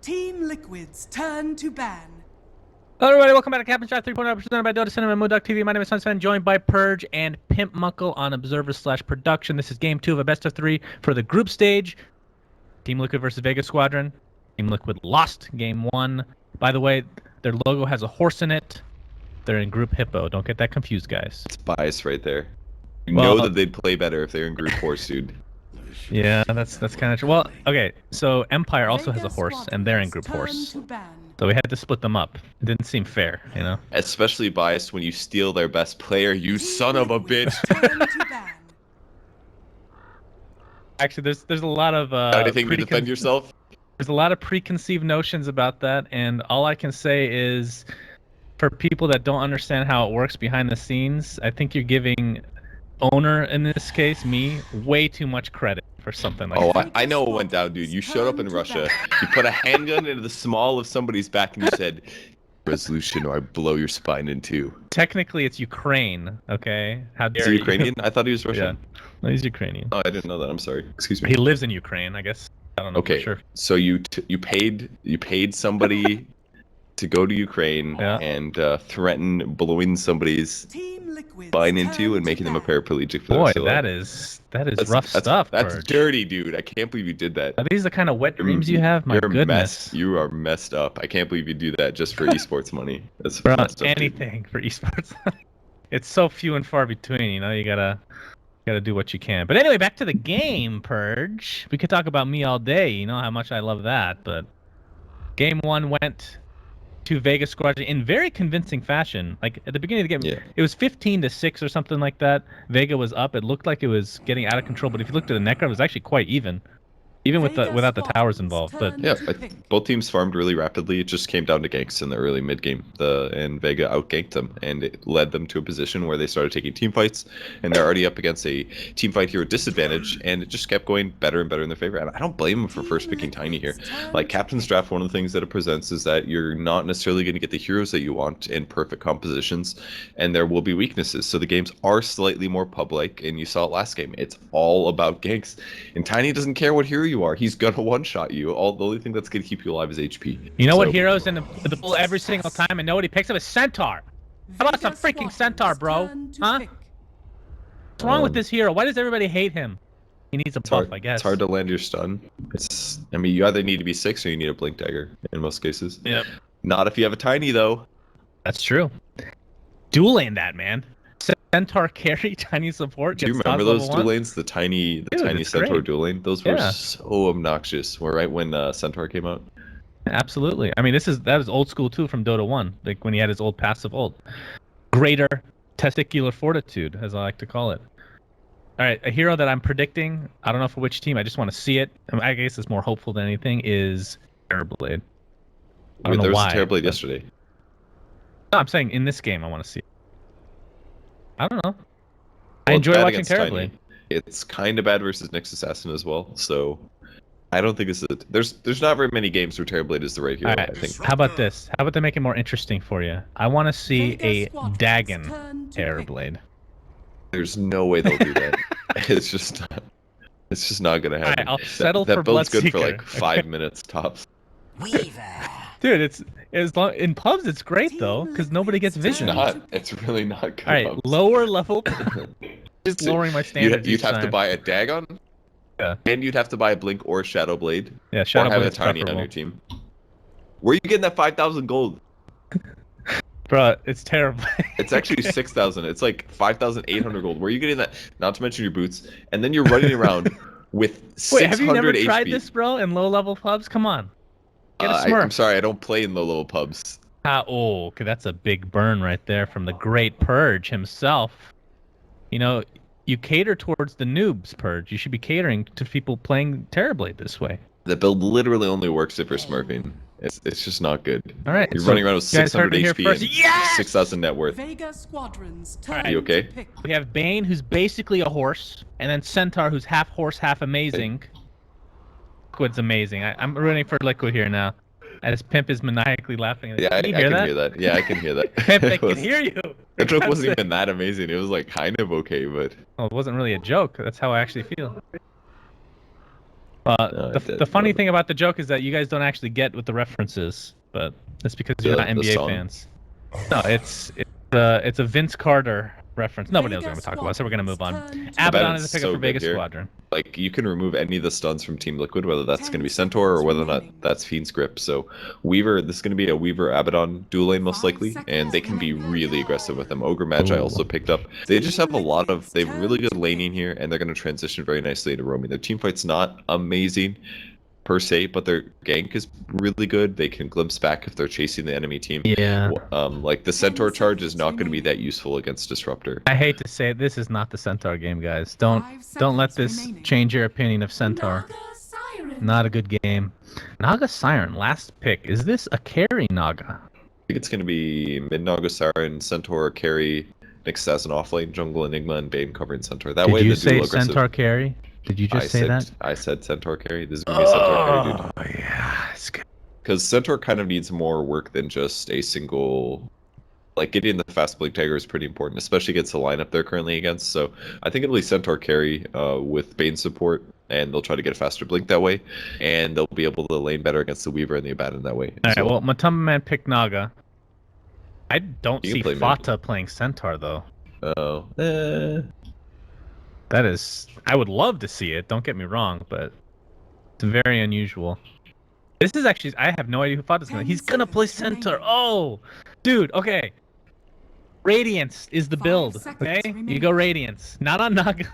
Team Liquid's turn to ban. Hello everybody, welcome back to Captain Shot 3.0 presented by Dota Cinema and Modoc TV. My name is Sunsfan, joined by Purge and Pimp Muckle on Observer/Production. This is game 2 of a best of 3 for the group stage. Team Liquid versus Vega Squadron. Team Liquid lost game 1. By the way, their logo has a horse in it. They're in Group Hippo. Don't get that confused, guys. It's bias right there. You Well, know that they'd play better if they're in Group Horse, dude. Yeah, that's kind of true. Well, okay, so Empire also has a horse, and they're in Group Horse. So we had to split them up. It didn't seem fair, you know? Especially biased when you steal their best player, you son of a bitch. Actually, there's a lot of Anything to defend yourself? There's a lot of preconceived notions about that, and all I can say is, for people that don't understand how it works behind the scenes, I think you're giving owner, in this case, me, way too much credit for something like that. Oh, I know what went down, dude. You showed up in Russia, you put a handgun into the small of somebody's back, and you said, resolution or I blow your spine in two. Technically, it's Ukraine, okay? How dare Is he Ukrainian? I thought he was Russian. Yeah. No, he's Ukrainian. Oh, I didn't know that. I'm sorry. Excuse me. He lives in Ukraine, I guess. I don't know okay, for sure. So you paid somebody to go to Ukraine and threaten blowing somebody's spine into and making them a paraplegic for Boy, the that is rough stuff. That's Purge. dirty, dude. I can't believe you did that. Are these the kind of wet dreams you have? My You're goodness. You are messed up. I can't believe you do that just for esports money. That's Bro, messed up, anything for esports. It's so few and far between, you know. You gotta do what you can. But anyway, back to the game, Purge. We could talk about me all day. You know how much I love that. But game 1 went to Vega Squadron in very convincing fashion. Like at the beginning of the game, it was 15-6 or something like that. Vega was up. It looked like it was getting out of control. But if you looked at the net, it was actually quite even without the towers involved. But yeah, both teams farmed really rapidly. It just came down to ganks in the early mid game. And Vega outganked them, and it led them to a position where they started taking team fights, and they're already up against a team fight hero disadvantage, and it just kept going better and better in their favor. And I don't blame them for first picking Tiny here. Like Captain's Draft, one of the things that it presents is that you're not necessarily going to get the heroes that you want in perfect compositions, and there will be weaknesses. So the games are slightly more public, and you saw it last game. It's all about ganks, and Tiny doesn't care what hero you are. He's gonna one-shot you. The only thing that's gonna keep you alive is HP. You know what heroes in the pool every single time, and nobody picks up a Centaur. How about some freaking Centaur, bro? Huh? What's wrong with this hero? Why does everybody hate him? He needs a buff, I guess. It's hard to land your stun. I mean, you either need to be 6 or you need a blink dagger in most cases. Yep. Not if you have a Tiny though. That's true. Dual lane that, man. Centaur carry, Tiny support. Do you remember those dual lanes? The tiny Centaur great. dual lane? Those were so obnoxious. Right when Centaur came out. Absolutely. I mean, that was old school too from Dota 1, like when he had his old passive ult. Greater testicular fortitude, as I like to call it. All right, a hero that I'm predicting, I don't know for which team, I just want to see it. I guess it's more hopeful than anything, is Terrorblade. I don't know why. There was a Terrorblade yesterday. No, I'm saying in this game I want to see it. I don't know. I enjoy watching Terrorblade. It's kind of bad versus Nyx Assassin as well, so I don't think there's not very many games where Terrorblade is the right hero, I think. How about this? How about they make it more interesting for you? I want to see a Dagon Terrorblade. There's no way they'll do that. It's just not gonna happen. I'll settle for that build's good for Bloodseeker. like 5 minutes tops. Dude, it's in pubs. It's great though, because nobody gets vision. It's really not good. All right, lower level. Just lowering my standards. You'd have to buy a Dagon. Yeah. And you'd have to buy a Blink or Shadow Blade. Yeah, Shadow or have a Blade's Tiny preferable on your team. Where are you getting that 5,000 gold? Bro, it's terrible. It's actually 6,000. It's like 5,800 gold. Where are you getting that? Not to mention your boots. And then you're running around with 600 Wait, have you never HP. tried this, bro? In low level pubs? Come on. Get a Smurf. I'm sorry, I don't play in the low pubs. Okay, that's a big burn right there from the great Purge himself. You know, you cater towards the noobs, Purge. You should be catering to people playing Terrorblade this way. The build literally only works if you're smurfing. It's just not good. All right, you're running around with 600 HP and yes! 6,000 net worth. Vega Squadron's turn. Are you okay? We have Bane, who's basically a horse, and then Centaur, who's half horse, half amazing. Liquid's amazing. I'm rooting for Liquid here now. As Pimp is maniacally laughing. Yeah, I can hear that. Yeah, I can hear that. Pimp, I can hear you. The joke wasn't even that amazing. It was like kind of okay, but well, it wasn't really a joke. That's how I actually feel. The funny thing about the joke is that you guys don't actually get what the reference is, but it's because you're not NBA fans. No, it's a Vince Carter reference. Nobody knows what I'm talking about, so we're gonna move on. Abaddon is a pickup for Vega Squadron. Like, you can remove any of the stuns from Team Liquid, whether that's going to be Centaur or whether or not that's Fiend's Grip. So Weaver, this is going to be a Weaver Abaddon dual lane most likely, and they can be really aggressive with them. Ogre Magi also picked up. They just have they have really good laning here, and they're going to transition very nicely into roaming. Their team fight's not amazing per se, but their gank is really good. They can glimpse back if they're chasing the enemy team. Yeah. Like, the Centaur charge is not going to be that useful against Disruptor. I hate to say it, this is not the Centaur game, guys. Don't let this change your opinion of Centaur. Not a good game. Naga Siren, last pick. Is this a carry Naga? I think it's going to be mid Naga Siren, Centaur, carry, Nyx as an offlane, jungle, Enigma, and Bane covering Centaur. That way, Did you say Centaur carry? Did you just say that? I said Centaur carry. This is going to be a Centaur carry, dude. Oh, yeah. It's good. Because Centaur kind of needs more work than just a single... Like, getting the fast blink dagger is pretty important, especially against the lineup they're currently against. So I think it'll be Centaur carry with Bane support, and they'll try to get a faster blink that way. And they'll be able to lane better against the Weaver and the Abaddon that way. Alright, well, Matamba Man picked Naga. I don't see Fata playing Centaur, though. Oh. That is... I would love to see it, don't get me wrong, but it's very unusual. This is actually... I have no idea who Fata's gonna... He's gonna play Centaur! Oh! Dude, okay. Radiance is the build, okay? You go Radiance. Not on Naga.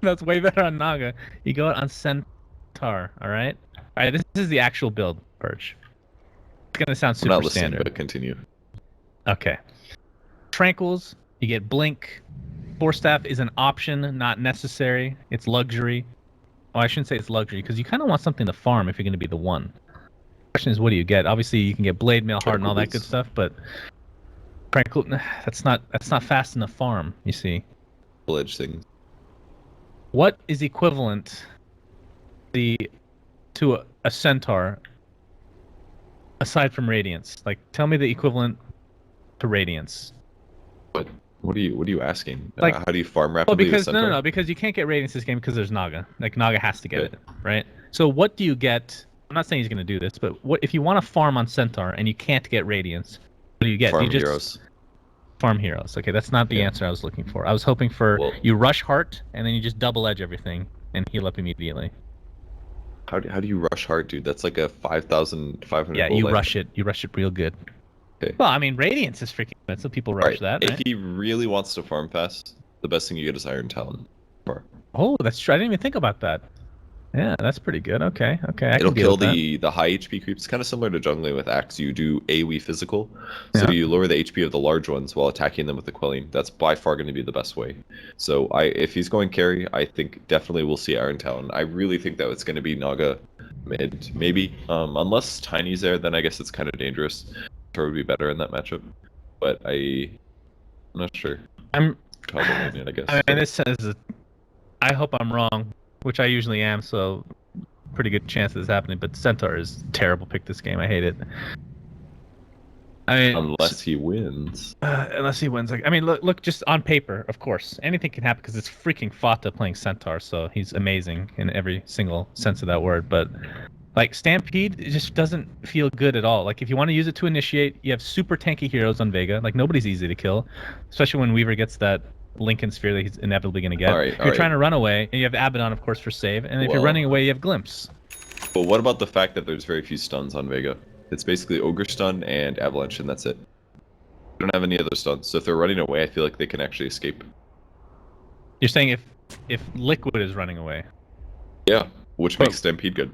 That's way better on Naga. You go on Centaur, alright? Alright, this is the actual build, Perch. It's gonna sound super I'm not listening, standard. But continue. Okay. Tranquils, you get Blink. Force Staff is an option, not necessary. It's luxury. Oh, I shouldn't say it's luxury, because you kind of want something to farm if you're going to be the one. The question is, what do you get? Obviously, you can get Blade Mail, Heart, and all that good stuff, but Tranquil, that's not fast enough farm, you see. Village thing. What is equivalent to a Centaur aside from Radiance? Like, tell me the equivalent to Radiance. What are you asking? Like, how do you farm rapidly? Well, because no, because you can't get Radiance this game because there's Naga. Like, Naga has to get it, right? So what do you get? I'm not saying he's gonna do this, but what if you want to farm on Centaur and you can't get Radiance? What do you get? Farm you just heroes. Farm heroes. Okay, that's not the answer I was looking for. I was hoping for you rush Heart and then you just double edge everything and heal up immediately. How do you rush Heart, dude? That's like a 5,500. Yeah, you rush it. You rush it real good. Okay. Well, I mean, Radiance is freaking good, so people rush that, right? If he really wants to farm fast, the best thing you get is Iron Talon. Oh, that's true. I didn't even think about that. Yeah, that's pretty good. Okay. It'll kill the high HP creeps. Kind of similar to jungling with Axe. You do AoE physical, so you lower the HP of the large ones while attacking them with the quelling. That's by far going to be the best way. So if he's going carry, I think definitely we'll see Iron Talon. I really think that it's going to be Naga mid, maybe. Unless Tiny's there, then I guess it's kind of dangerous. Sure would be better in that matchup, but I'm not sure. I guess. I mean, this says I hope I'm wrong, which I usually am, so pretty good chance of this happening. But Centaur is a terrible pick this game. I hate it. I mean, unless he wins. Unless he wins. I mean, look, just on paper, of course, anything can happen because it's freaking Fata playing Centaur, so he's amazing in every single sense of that word. But like Stampede, it just doesn't feel good at all. Like if you want to use it to initiate, you have super tanky heroes on Vega. Like nobody's easy to kill, especially when Weaver gets that Lincoln Sphere that he's inevitably going to get. You're trying to run away, and you have Abaddon, of course, for save. And if you're running away, you have Glimpse. But what about the fact that there's very few stuns on Vega? It's basically Ogre stun and Avalanche, and that's it. They don't have any other stuns. So if they're running away, I feel like they can actually escape. You're saying if Liquid is running away? Yeah, which makes Stampede good.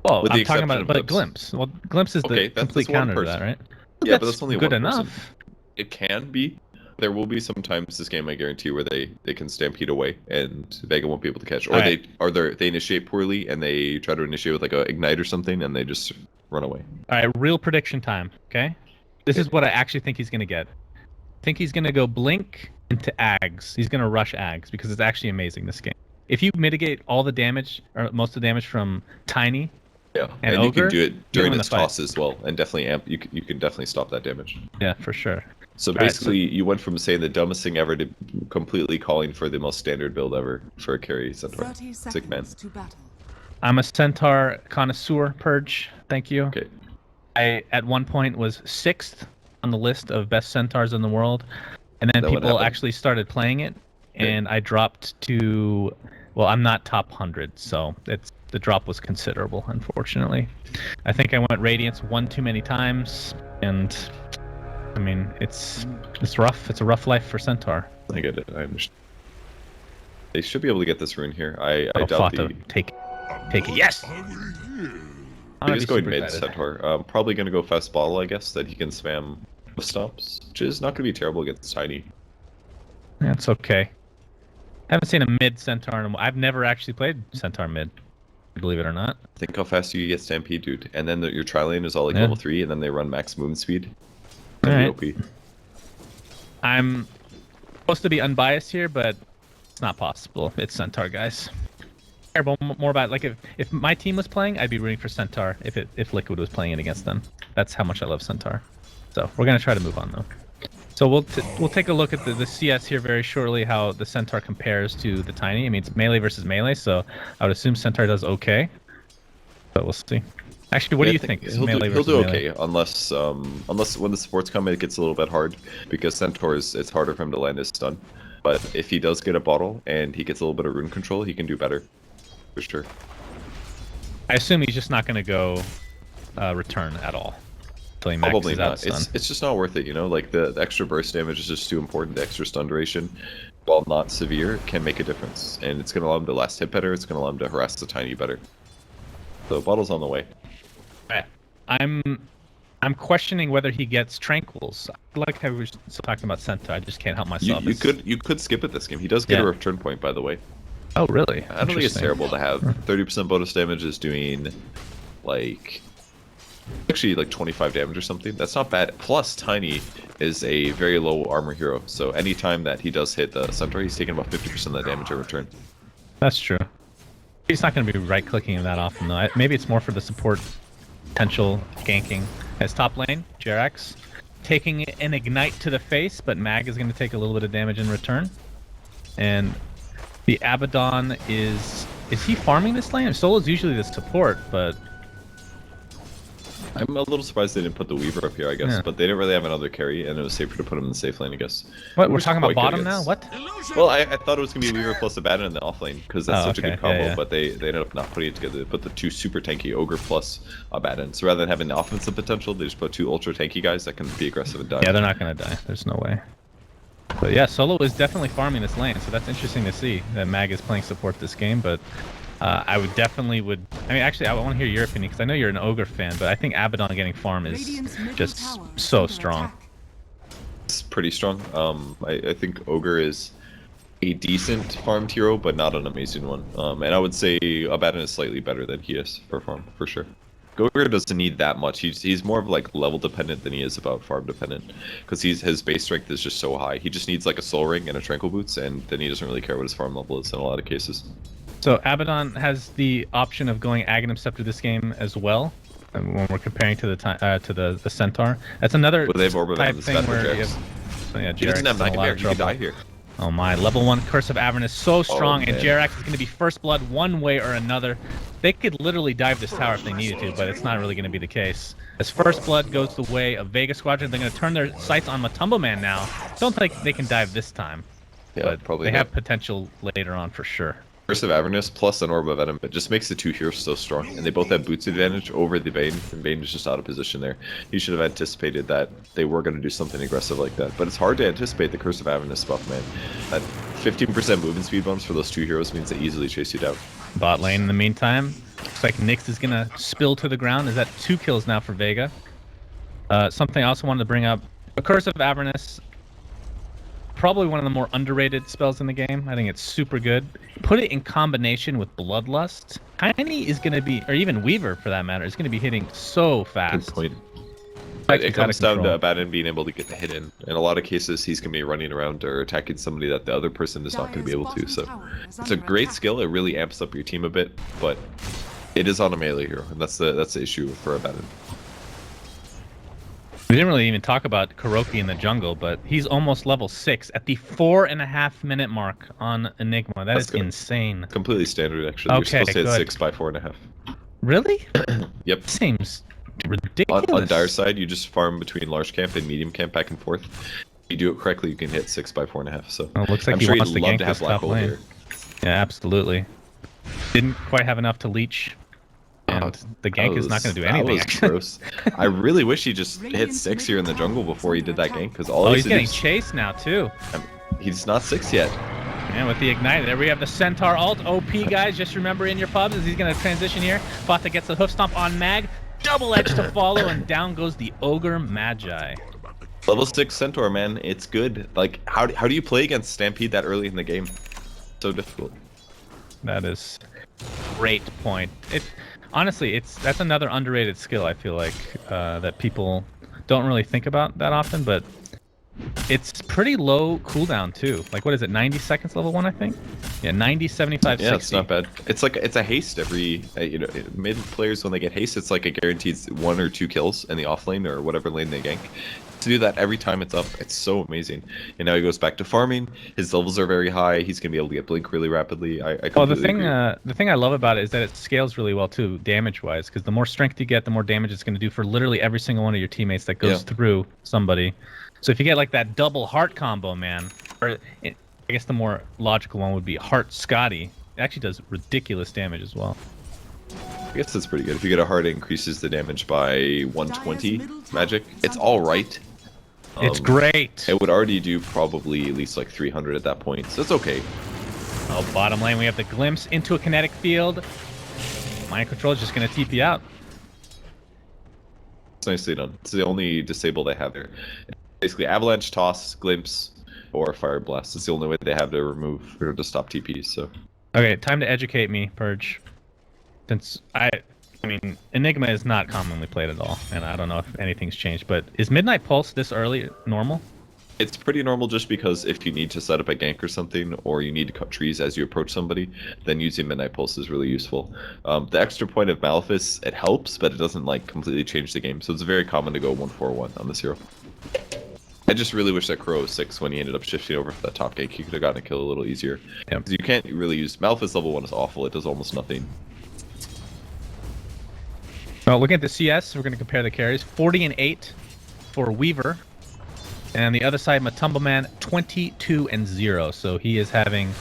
Well, I'm talking about Glimpse. Well, Glimpse is the complete counter to that, right? Yeah, but that's only good one enough. Person. It can be. There will be some times this game, I guarantee, where they can Stampede away and Vega won't be able to catch. Or they initiate poorly and they try to initiate with like a Ignite or something and they just run away. Alright, real prediction time, okay? This is what I actually think he's going to get. I think he's going to go Blink into Ags. He's going to rush Ags because it's actually amazing this game. If you mitigate all the damage, or most of the damage from Tiny, and Ogre, you can do it during its toss as well, and definitely you can definitely stop that damage. Yeah, for sure. So basically, you went from saying the dumbest thing ever to completely calling for the most standard build ever for a carry Centaur. Sick man. I'm a Centaur connoisseur, Purge. Thank you. Okay. I, at one point, was 6th on the list of best Centaurs in the world. And then Then what people happened? actually started playing it. Okay. And I dropped to... Well, I'm not top 100, so the drop was considerable, unfortunately. I think I went Radiance one too many times. And, I mean, it's rough. It's a rough life for Centaur. I get it. I understand. They should be able to get this rune here. I doubt Fata, take it. Yes! They're just going mid Centaur. Probably going to go fast bottle, I guess, that he can spam stops, which is not going to be terrible against Tiny. That's okay. Haven't seen a mid Centaur in a while. I've never actually played Centaur mid, believe it or not. Think how fast you get Stampede, dude. And then your tri-lane is all like Yeah. level 3, and then they run max movement speed. Alright. OP. I'm supposed to be unbiased here, but it's not possible. It's Centaur, guys. I care more about, like, if my team was playing, I'd be rooting for Centaur if Liquid was playing it against them. That's how much I love Centaur. So we're gonna try to move on though. So we'll take a look at the CS here very shortly, how the Centaur compares to the Tiny. I mean, it's melee versus melee, so I would assume Centaur does okay. But we'll see. Actually, what do you think? He'll do okay, unless when the supports come, it gets a little bit hard because Centaur it's harder for him to land his stun. But if he does get a bottle and he gets a little bit of rune control, he can do better, for sure. I assume he's just not going to go return at all. Until he Probably maxes out not. stun. It's just not worth it, you know. Like the extra burst damage is just too important. The extra stun duration, while not severe, can make a difference, and it's going to allow him to last hit better. It's going to allow him to harass the Tiny better. So bottle's on the way. I'm questioning whether he gets tranquils. Like I was talking about Centaur, I just can't help myself. You could skip it this game. He does get a return point, by the way. Oh really? I don't think it's terrible to have. 30% bonus damage is doing like actually like 25 damage or something. That's not bad. Plus Tiny is a very low armor hero, so anytime that he does hit the Centaur, he's taking about 50% of that damage in return. That's true. He's not going to be right-clicking that often though. Maybe it's more for the support potential ganking. As top lane, Jerax taking an ignite to the face, but Mag is going to take a little bit of damage in return. And the Abaddon is he farming this lane? Solo's usually the support, but I'm a little surprised they didn't put the Weaver up here, I guess, Yeah. but they didn't really have another carry, and it was safer to put him in the safe lane, I guess. what, we're Weaver's talking about quite good bottom now? against- What? Well, I thought it was going to be Weaver plus Abaddon in the off lane, because that's such a okay. good combo, Yeah, yeah. but they ended up not putting it together. They put the two super tanky Ogre plus Abaddon. So rather than having the offensive potential, they just put two ultra tanky guys that can be aggressive and die. Yeah, they're not going to die. There's no way. But yeah, Solo is definitely farming this lane, so that's interesting to see that Mag is playing support this game, but I would definitely I mean, actually, I want to hear your opinion, because I know you're an Ogre fan, but I think Abaddon getting farm is Radiant's middle just tower is so under strong. attack. It's pretty strong. I think Ogre is a decent farmed hero, but not an amazing one. And I would say Abaddon is slightly better than he is for farm, for sure. Ogre doesn't need that much. He's more of like level dependent than he is about farm dependent, because his base strength is just so high. He just needs like a soul ring and a tranquil boots, and then he doesn't really care what his farm level is in a lot of cases. So Abaddon has the option of going Aghanim Scepter this game as well, when we're comparing to the Centaur. That's another But they have Orb of type Avernus, thing bad for where you Jax. have, yeah, He doesn't Jerax have is in a lot Nightmare. of He could trouble. die here. Oh my, level 1 Curse of Avernus so strong, and man. Jerax is going to be first blood one way or another. They could literally dive this tower if they needed to, but it's not really going to be the case. As first blood goes the way of Vega Squadron, they're going to turn their sights on Matumbo Man now. Don't think they can dive this time, Yeah, but probably they not. have potential later on for sure. Curse of Avernus plus an Orb of Venom, it just makes the two heroes so strong, and they both have boots advantage over the Bane, and Bane is just out of position there. You should have anticipated that they were going to do something aggressive like that, but it's hard to anticipate the Curse of Avernus buff, man. That 15% movement speed bumps for those two heroes means they easily chase you down. Bot lane in the meantime. Looks like Nyx is going to spill to the ground. Is that 2 kills now for Vega? Something I also wanted to bring up. A Curse of Avernus, probably one of the more underrated spells in the game. I think it's super good. Put it in combination with Bloodlust. Tiny is going to be, or even Weaver for that matter, is going to be hitting so fast. Good point. Like, It it's out of comes down to control. Abaddon being able to get the hit in. In a lot of cases, he's going to be running around or attacking somebody that the other person is not going to be able to. So it's a great skill. It really amps up your team a bit, but it is on a melee hero, and that's the issue for Abaddon. We didn't really even talk about Kuroki in the jungle, but he's almost level 6 at the 4.5-minute mark on Enigma. That's good. insane. Completely standard, actually. You're Okay, supposed to hit good. 6 by 4.5. Really? Yep. Seems ridiculous. On dire side, you just farm between large camp and medium camp back and forth. If you do it correctly, you can hit 6 by 4.5. So Oh, looks like I'm he sure wants he'd to love gank to have this black top hole lane. here. Yeah, absolutely. Didn't quite have enough to leech. And the gank is not going to do anything. That was gross. I really wish he just hit 6 here in the jungle before he did that gank, because all He's to getting do is- chased now, too. He's not 6 yet. And with the ignite, there we have the Centaur ult. OP, guys, just remember in your pubs as he's going to transition here. Fata gets the hoof stomp on Mag. Double edge to follow, and down goes the Ogre Magi. Level 6 Centaur, man, it's good. Like, how do you play against Stampede that early in the game? So difficult. That is great point. Honestly, that's another underrated skill, I feel like, that people don't really think about that often, but it's pretty low cooldown too. Like, what is it, 90 seconds level 1, I think? Yeah, 90, 75, Yeah, 60. it's not bad. It's a haste every, mid players, when they get haste, it's like a guaranteed 1 or 2 kills in the off lane or whatever lane they gank. To do that every time it's up, it's so amazing. And now he goes back to farming. His levels are very high. He's gonna be able to get blink really rapidly. I completely agree. The thing I love about it is that it scales really well too, damage-wise, because the more strength you get, the more damage it's going to do for literally every single one of your teammates that goes through somebody. So if you get like that double heart combo, man, or I guess the more logical one would be Heart Scotty. It actually does ridiculous damage as well. I guess that's pretty good. If you get a heart, it increases the damage by 120 magic. It's all right. It's great. It would already do probably at least like 300 at that point, so it's okay. Oh, bottom lane, we have the glimpse into a kinetic field. Mind control is just going to TP out. It's nicely done. It's the only disable they have there. Basically, avalanche, toss, glimpse, or fire blast. It's the only way they have to remove or to stop TPs. So. Okay, time to educate me, Purge. Since I mean, Enigma is not commonly played at all, and I don't know if anything's changed, but is Midnight Pulse this early normal? It's pretty normal just because if you need to set up a gank or something, or you need to cut trees as you approach somebody, then using Midnight Pulse is really useful. The extra point of Malefice, it helps, but it doesn't like completely change the game, so it's very common to go 1-4-1 on this hero. I just really wish that Crow was 6 when he ended up shifting over for that top gank. He could have gotten a kill a little easier. Yep. Because you can't really use... Malefice level 1 is awful, it does almost nothing. Well, looking at the CS, we're going to compare the carries. 40 and 8 for Weaver. And on the other side, Matumbaman, 22 and 0. So he is having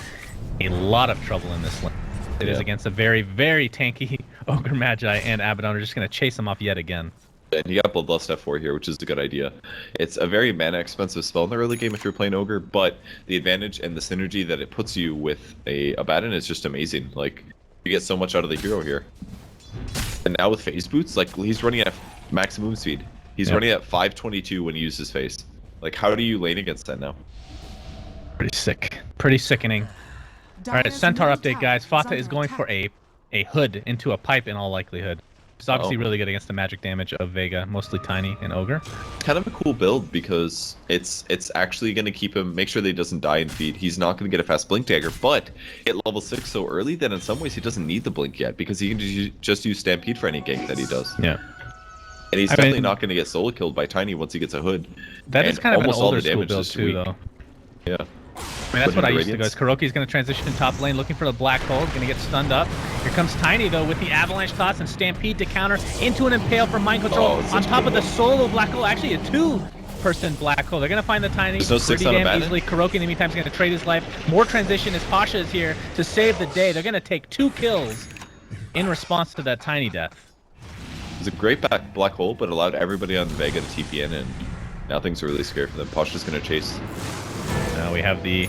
a lot of trouble in this lane. It is against a very, very tanky Ogre Magi, and Abaddon are just going to chase him off yet again. And you got Bloodlust F4 here, which is a good idea. It's a very mana expensive spell in the early game if you're playing Ogre, but the advantage and the synergy that it puts you with a Abaddon is just amazing. Like, you get so much out of the hero here. And now with phase boots, like, he's running at maximum speed. He's running at 522 when he uses phase. Like, how do you lane against that now? Pretty sick. Pretty sickening. Alright, Centaur update, guys. Fata is going for a hood into a pipe in all likelihood. It's obviously really good against the magic damage of Vega, mostly Tiny and Ogre. Kind of a cool build because it's actually going to keep him, make sure that he doesn't die in feed. He's not going to get a fast blink dagger, but at level 6 so early that in some ways he doesn't need the blink yet because he can just use Stampede for any gank that he does. Yeah. And he's definitely not going to get solo killed by Tiny once he gets a hood. That is kind of an almost all older the school damage build is too, weak. though. Yeah. I mean, that's what I used to go. Kuroki's going to transition in top lane, looking for the black hole. Going to get stunned up. Here comes Tiny, though, with the avalanche toss and Stampede to counter into an impale from mind control on top of the solo black hole. Actually, a two-person black hole. They're going to find the Tiny pretty damn easily. Kuroki, in the meantime, is going to trade his life. More transition as Pasha is here to save the day. They're going to take 2 kills in response to that Tiny death. It was a great black hole, but allowed everybody on Vega to TP in, and now things are really scary for them. Pasha's going to chase. Now we have the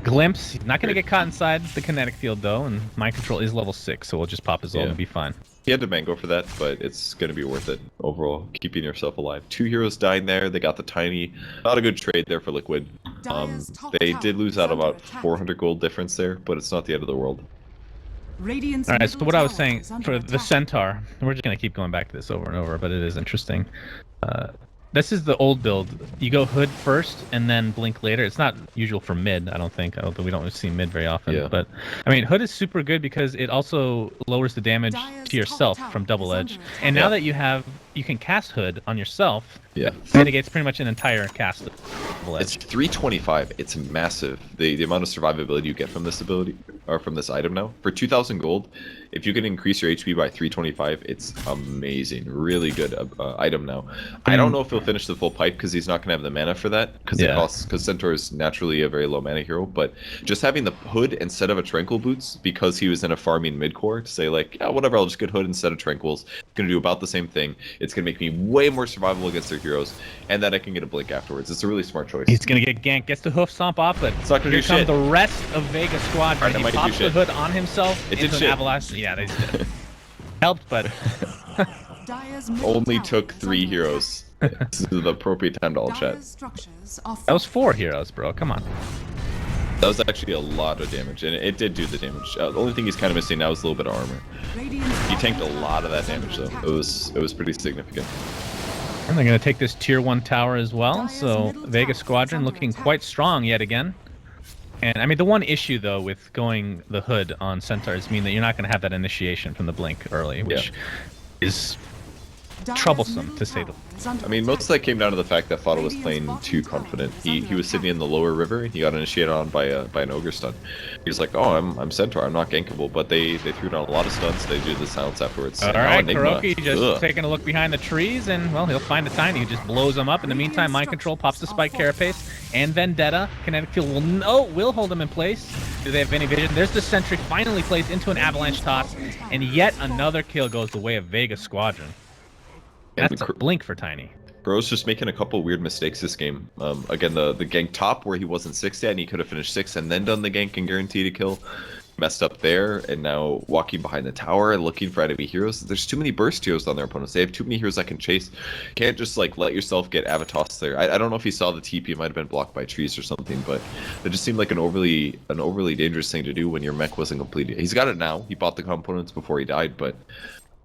glimpse. He's not going to get caught inside the kinetic field, though, and mind control is level 6, so we'll just pop his ult and be fine. He had to mango for that, but it's going to be worth it overall, keeping yourself alive. 2 heroes dying there. They got the Tiny. Not a good trade there for Liquid. They did lose out about 400 gold difference there, but it's not the end of the world. Alright, so what I was saying, for the Centaur, we're just going to keep going back to this over and over, but it is interesting. This is the old build. You go hood first and then blink later. It's not usual for mid, I don't think. We don't see mid very often. But I mean, hood is super good because it also lowers the damage to yourself from double edge. And now that you have you can cast Hood on yourself. Yeah. Mitigates pretty much an entire cast. It's 325. It's massive. The amount of survivability you get from this ability, or from this item now. For 2,000 gold, if you can increase your HP by 325, it's amazing. Really good item now. I don't know if he'll finish the full pipe because he's not going to have the mana for that. Because Centaur is naturally a very low mana hero. But just having the Hood instead of a Tranquil Boots, because he was in a farming mid-core, to say like, yeah, whatever, I'll just get Hood instead of Tranquils. It's going to do about the same thing. It's going to make me way more survivable against their heroes. And then I can get a blink afterwards. It's a really smart choice. He's gonna get ganked, gets the hoof stomp off, but it's not gonna here do comes shit. The rest of Vega Squadron. He pops the Hood on himself it into did an shit. avalanche. Yeah, they helped, but only took 3 heroes. This is the appropriate time to all chat. That was 4 heroes, bro. Come on. That was actually a lot of damage, and it did do the damage. The only thing he's kind of missing now is a little bit of armor. He tanked a lot of that damage, though. It was pretty significant. And they're going to take this tier 1 tower as well, so Vega Squadron looking quite strong yet again. And I mean, the one issue though with going the Hood on Centaurs mean that you're not going to have that initiation from the blink early, which is troublesome to say the least. I mean, most of that came down to the fact that Fado was playing too confident. He was sitting in the lower river, and he got initiated on by an ogre stun. He was like, "Oh, I'm Centaur, I'm not gankable," but they threw down a lot of stuns. They do the silence afterwards. All right, Kuroki just taking a look behind the trees, and well, he'll find a Tiny who just blows him up. In the meantime, Mind Control pops the Spike Carapace, and Vendetta kinetic kill will hold him in place. Do they have any vision? There's the Sentry finally placed into an avalanche toss, and yet another kill goes the way of Vega Squadron. That's a blink for Tiny. Bro's just making a couple weird mistakes this game. Again, the gank top where he wasn't 6th yet, and he could have finished 6th and then done the gank and guaranteed a kill. Messed up there, and now walking behind the tower and looking for enemy heroes. There's too many burst heroes on their opponents. They have too many heroes that can chase. Can't just like let yourself get Avatos there. I don't know if he saw the TP. It might have been blocked by trees or something, but it just seemed like an overly dangerous thing to do when your mech wasn't completed. He's got it now. He bought the components before he died, but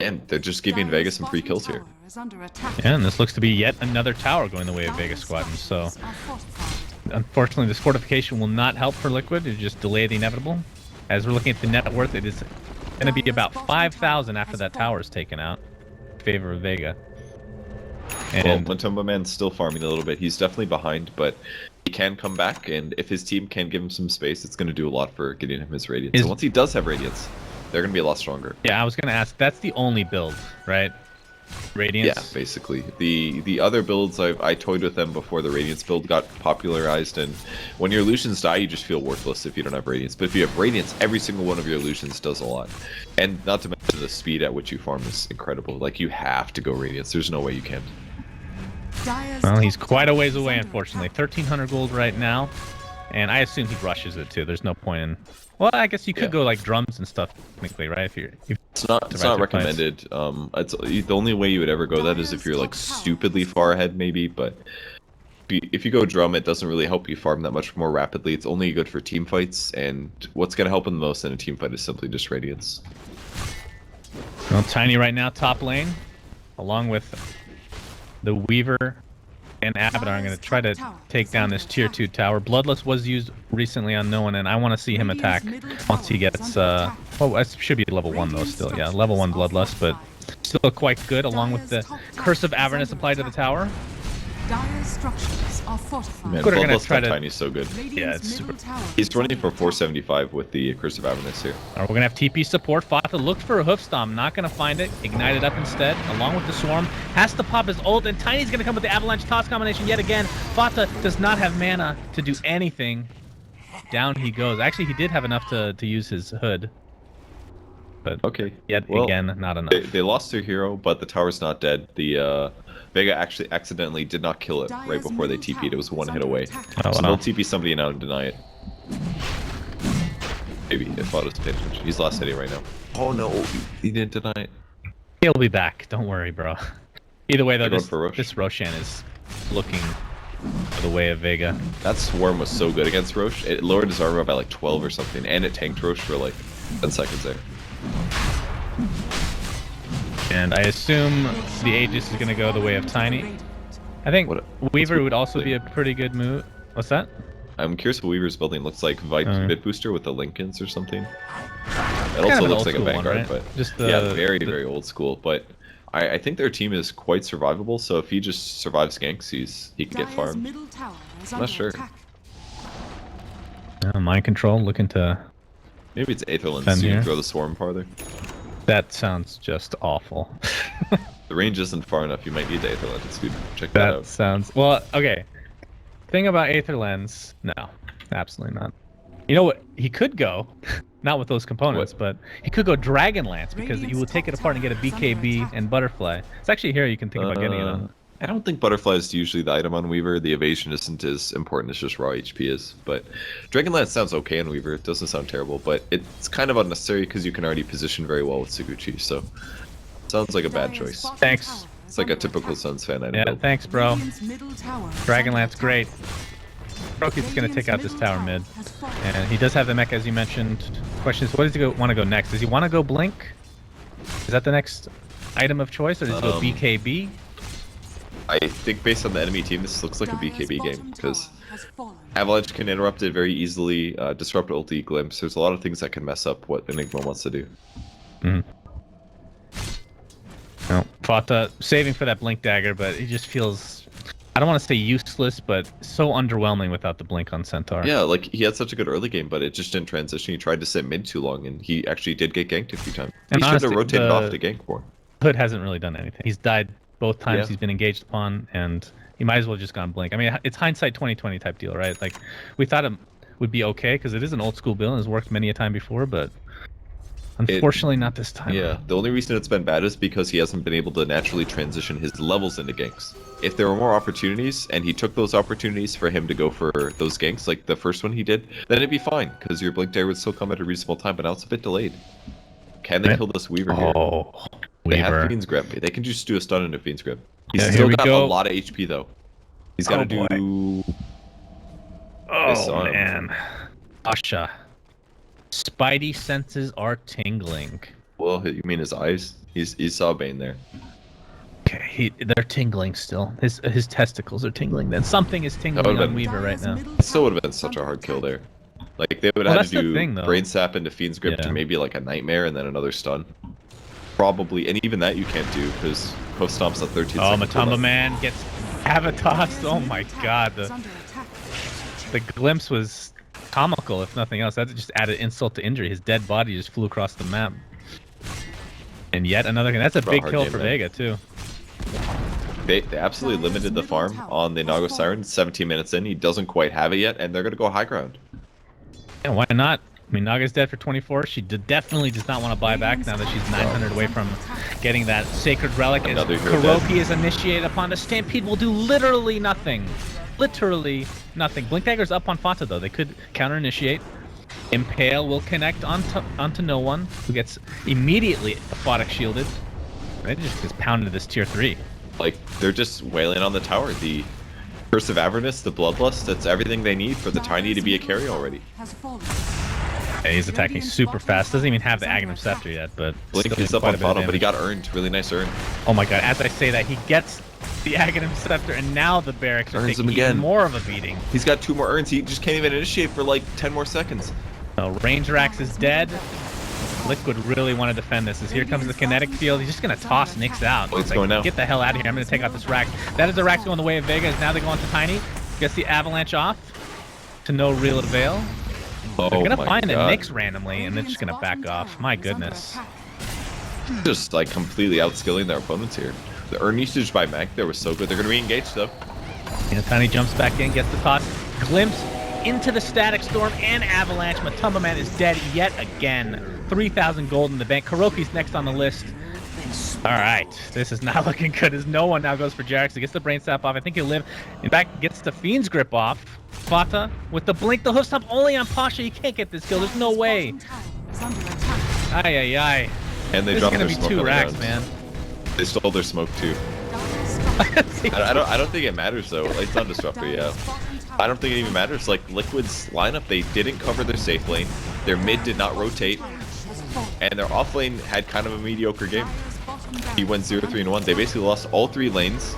man, they're just giving Vega some free kills here. Yeah, and this looks to be yet another tower going the way of Vega Squadron, so unfortunately this fortification will not help for Liquid. It just delay the inevitable. As we're looking at the net worth, it is going to be about 5,000 after that tower is taken out in favor of Vega. And well, Matumba Man's still farming a little bit. He's definitely behind, but he can come back, and if his team can give him some space, it's going to do a lot for getting him his Radiance. So once he does have Radiance, they're going to be a lot stronger. Yeah, I was going to ask, that's the only build, right? Radiance? Yeah, basically. The other builds, I toyed with them before the Radiance build got popularized, and when your illusions die, you just feel worthless if you don't have Radiance. But if you have Radiance, every single one of your illusions does a lot. And not to mention the speed at which you farm is incredible. Like, you have to go Radiance. There's no way you can't. Well, he's quite a ways away, unfortunately. 1,300 gold right now, and I assume he rushes it, too. There's no point in... Well, I guess you could go like drums and stuff, technically, right? It's not recommended. It's the only way you would ever go that is if you're like stupidly far ahead, maybe. But if you go drum, it doesn't really help you farm that much more rapidly. It's only good for team fights, and what's gonna help him the most in a team fight is simply just Radiance. Well, Tiny right now, top lane, along with the Weaver and Abaddon are going to try to take down this tier 2 tower. Bloodlust was used recently on no one, and I want to see him attack once he gets oh, it should be level 1 though still. Yeah, level 1 Bloodlust, but still quite good, along with the Curse of Avernus applied to the tower. Man, Bloodlust on Tiny's so good. Yeah, it's super. He's running for 475 with the Curse of Avernus here. Alright, we're going to have TP support. Fata looked for a hoof stomp, not going to find it. Ignited up instead, along with the Swarm. Has to pop his ult, and Tiny's going to come with the Avalanche Toss combination yet again. Fata does not have mana to do anything. Down he goes. Actually, he did have enough to use his hood. But okay, again, not enough. They lost their hero, but the tower's not dead. The Vega actually accidentally did not kill it right before they TP'd. It was one hit away. Oh, so wow. they'll TP somebody now and deny it. Maybe if Otto's paying attention. He's last hitting right now. Oh no, he didn't deny it. He'll be back. Don't worry, bro. Either way, though, this Roshan is looking for the way of Vega. That Swarm was so good against Roche. It lowered his armor by like 12 or something, and it tanked Roche for like 10 seconds there. And I assume the Aegis is going to go the way of Tiny. I think Weaver would also be a pretty good move. What's that? I'm curious what Weaver's building looks like. Bit booster with the Lincolns or something. It Kind also of looks like a Vanguard, one, right? but just yeah, very old school. But I think their team is quite survivable, so if he just survives ganks, he can get Dire's farmed. middle tower is I'm not under sure. attack. Mind control, looking to... Maybe it's Aetherlands, Defend so you here. can throw the swarm farther. That sounds just awful. The range isn't far enough. You might need the Aetherlands, dude. Check that out. That sounds... Well, okay. Thing about Aether Lens, no, absolutely not. You know what? He could go, not with those components, but he could go Dragon Lance because you will take it apart and get a BKB and Butterfly. It's actually here you can think about getting it on. I don't think Butterfly is usually the item on Weaver. The evasion isn't as important as just raw HP is. But Dragonlance sounds okay on Weaver. It doesn't sound terrible, but it's kind of unnecessary because you can already position very well with Suguchi. So sounds like a bad choice. Thanks. It's like a typical Suns fan item. Yeah, build. thanks, bro. Radiant's middle tower is Dragon under Lance, attack. great. Roki's gonna take out this tower mid. And he does have the mech, as you mentioned. Question is, what does he want to go next? Does he want to go Blink? Is that the next item of choice, or does he go BKB? I think based on the enemy team, this looks like a BKB game Bottom because tower has fallen. Avalanche can interrupt it very easily, disrupt ulti, glimpse. There's a lot of things that can mess up what Enigma wants to do. No, Fata saving for that Blink dagger, but he just feels, I don't want to say useless, but so underwhelming without the Blink on Centaur. Yeah, like he had such a good early game, but it just didn't transition. He tried to sit mid too long, and he actually did get ganked a few times. And He should have honestly, rotated the- off to gank more. Hood hasn't really done anything. He's died both times Yeah. he's been engaged upon, and he might as well just gone Blink. I mean, it's hindsight 2020 type deal, right? Like, we thought it would be okay because it is an old school build and has worked many a time before, but unfortunately not this time. Yeah, the only reason it's been bad is because he hasn't been able to naturally transition his levels into ganks. If there were more opportunities, and he took those opportunities for him to go for those ganks, like the first one he did, then it'd be fine, because your Blink Dagger would still come at a reasonable time, but now it's a bit delayed. Can they kill this Weaver here? Oh, They have Weaver. Fiend's Grip. They can just do a stun into Fiend's Grip. He's Yeah, here still we got a go. lot of HP, though. He's got to Oh, do... This Oh, on him. man. Asha. Spidey senses are tingling. Well, you mean his eyes? He saw Bane there. Okay, they're tingling still. His testicles are tingling. Then something is tingling would've on been- Weaver right now. It still would have been such a hard kill there. Like, they would Well, have that's to the do thing, though. Brain Sap into Fiend's Grip Yeah. to maybe like a Nightmare and then another stun. Probably, and even that you can't do because Hoof Stomp's a 13 Oh, second Matumba cooldown. Man gets Avatossed. Oh my god, Is under attack. the glimpse was comical, if nothing else. That just added insult to injury. His dead body just flew across the map. And yet another. That's a Bro, big hard kill game, for man. Vega too. They absolutely limited the farm on the Nago Siren. 17 minutes in, he doesn't quite have it yet, and they're gonna go high ground. Yeah, why not? I mean, Naga's dead for 24. She definitely does not want to buy back now that she's 900 away from getting that sacred relic. As Another hero dead. Kuroki is initiated upon the Stampede, will do literally nothing. Literally nothing. Blink Dagger's up on Fata though. They could counter initiate. Impale will connect onto no one, who gets immediately aphotic shielded. They just gets pounded this tier 3. Like, they're just wailing on the tower. The Curse of Avernus, the Bloodlust, that's everything they need for the Tiny to be a carry already. Has fallen. Yeah, he's attacking super fast. Doesn't even have the Aghanim Scepter yet, but Blink still is doing up quite on a bit of Fata, but he damage. got earned. Really nice earn. Oh my god, as I say that, he gets the Aghanim Scepter, and now the barracks are Earns taking him again. even more of a beating. He's got 2 more earns. He just can't even initiate for like 10 more seconds. So Rangerax is dead. Liquid really want to defend this. As here comes the kinetic field. He's just going to toss Nyx out. Oh, it's It's going now. Get the hell out of here. I'm going to take out this Rax. That is the Rax going the way of Vega. As now they go on to Tiny. Gets the Avalanche off. To no real avail. Oh They're going to my find the God. Nyx randomly, and they're just going to back off. My goodness. Just like completely outskilling their opponents here. The earn usage by Mac there was so good. They're going to re-engage though. You know, Tiny jumps back in, gets the toss. Glimpse into the Static Storm and Avalanche. Matumba Man is dead yet again. 3,000 gold in the bank. Kuroki's next on the list. Alright, this is not looking good as no one now goes for Jarex. He gets the Brain Sap off. I think he'll live. In fact, gets the Fiend's Grip off. Fata with the Blink. The Hoof Stomp only on Pasha. He can't get this kill. There's no way. Is under attack. Ay, ay, ay. And they This is dropped going to their be smoke 2 on the racks, ground. man. They stole their smoke too. I don't think it matters though. It's not Disruptor, yeah. I don't think it even matters. Like Liquid's lineup, they didn't cover their safe lane. Their mid did not rotate, and their off lane had kind of a mediocre game. He went 0-3-1. They basically lost all 3 lanes.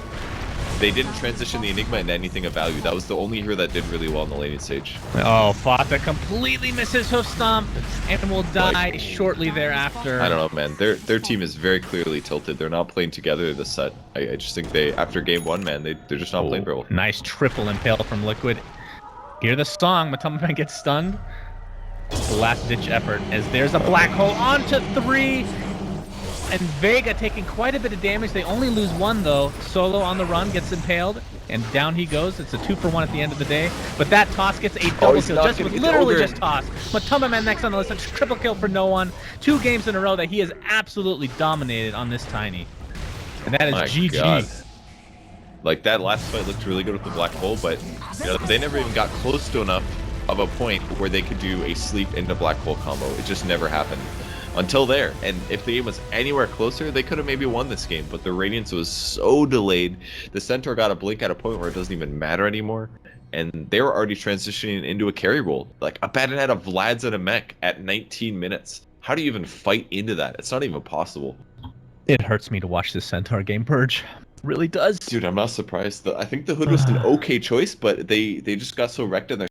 They didn't transition the Enigma into anything of value. That was the only hero that did really well in the laning stage. Oh, Fata completely misses Hoof Stomp and will die shortly thereafter. I don't know, man. Their team is very clearly tilted. They're not playing together this set. I just think after game 1, man, they're just not playing very well. Nice triple impale from Liquid. Hear the song. Matamba gets stunned. The last-ditch effort as there's a black hole onto 3. And Vega taking quite a bit of damage. They only lose 1, though. Solo on the run gets impaled, and down he goes. It's a 2-for-1 at the end of the day. But that toss gets a double kill, just with literally just toss. Matamba Man next on the list. A triple kill for no one. 2 games in a row that he has absolutely dominated on this Tiny. And that is GG. God. Like, that last fight looked really good with the black hole, but they never even got close to enough of a point where they could do a sleep into black hole combo. It just never happened. Until there, and if the game was anywhere closer, they could have maybe won this game, but the Radiance was so delayed. The Centaur got a blink at a point where it doesn't even matter anymore, and they were already transitioning into a carry role. Like, Abaddon had a Vlad's and a mech at 19 minutes. How do you even fight into that? It's not even possible. It hurts me to watch this Centaur game, Purge. It really does. Dude, I'm not surprised. I think the Hood was an okay choice, but they just got so wrecked in their